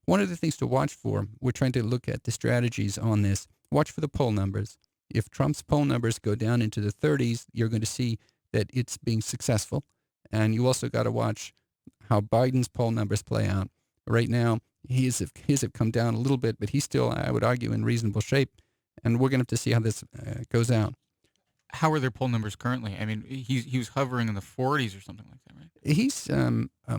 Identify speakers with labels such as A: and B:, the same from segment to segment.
A: One of the things to watch for, we're trying to look at the strategies on this. Watch for the poll numbers. If Trump's poll numbers go down into the 30s, you're going to see that it's being successful. And you also got to watch how Biden's poll numbers play out. Right now, his have come down a little bit, but he's still, I would argue, in reasonable shape. And we're going to have to see how this goes out.
B: How are their poll numbers currently? I mean, he was hovering in the 40s or something like that, right?
A: He's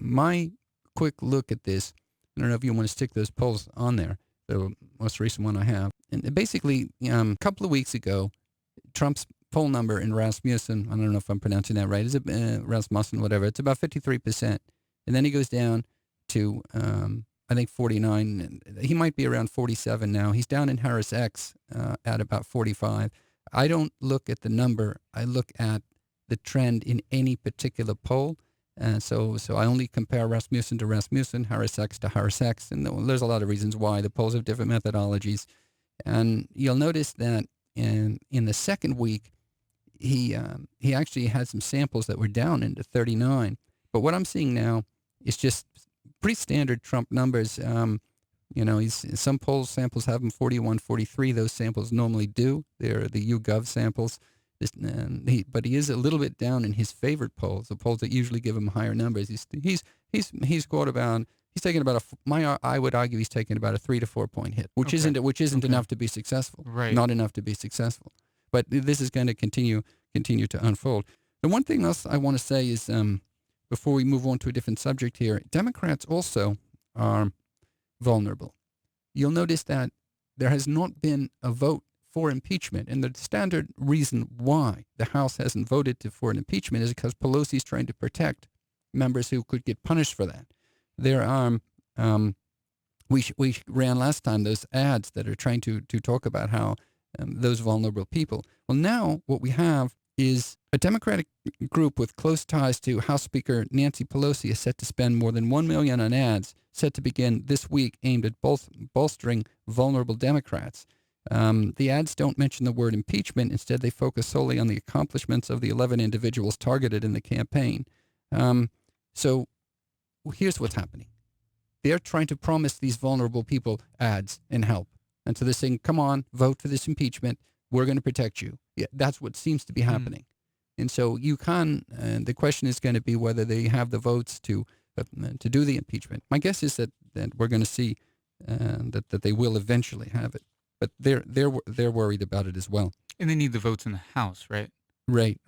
A: my quick look at this. I don't know if you want to stick those polls on there. The most recent one I have, and basically, a couple of weeks ago, Trump's poll number in Rasmussen, I don't know if I'm pronouncing that right, is it Rasmussen, whatever, it's about 53%. And then he goes down to, I think, 49. He might be around 47 now. He's down in Harris X at about 45. I don't look at the number. I look at the trend in any particular poll. So I only compare Rasmussen to Rasmussen, Harris X to Harris X. And there's a lot of reasons why. The polls have different methodologies. And you'll notice that in the second week, he actually had some samples that were down into 39. But what I'm seeing now is just pretty standard Trump numbers. He's some polls samples have him 41, 43. Those samples normally do. They're the YouGov samples. But he is a little bit down in his favorite polls, the polls that usually give him higher numbers. He's scored about. He's taken about I would argue he's taken about a 3 to 4 point hit, which
B: Okay.
A: isn't
B: Okay.
A: enough to be successful.
B: Right.
A: Not enough to be successful. But this is going to continue to unfold. The one thing else I want to say is before we move on to a different subject here, Democrats also are vulnerable. You'll notice that there has not been a vote for impeachment, and the standard reason why the House hasn't voted for an impeachment is because Pelosi's trying to protect members who could get punished for that. There are we ran last time those ads that are trying to talk about how those vulnerable people. Well, now what we have is a Democratic group with close ties to House Speaker Nancy Pelosi is set to spend more than $1 million on ads set to begin this week aimed at bolstering vulnerable Democrats. The ads don't mention the word impeachment. Instead, they focus solely on the accomplishments of the 11 individuals targeted in the campaign. So here's what's happening. They're trying to promise these vulnerable people ads and help. And so they're saying, come on, vote for this impeachment. We're going to protect you. Yeah, that's what seems to be happening. And so the question is going to be whether they have the votes to do the impeachment. My guess is that we're going to see that they will eventually have it. But they're worried about it as well.
B: And they need the votes in the House, right?
A: Right.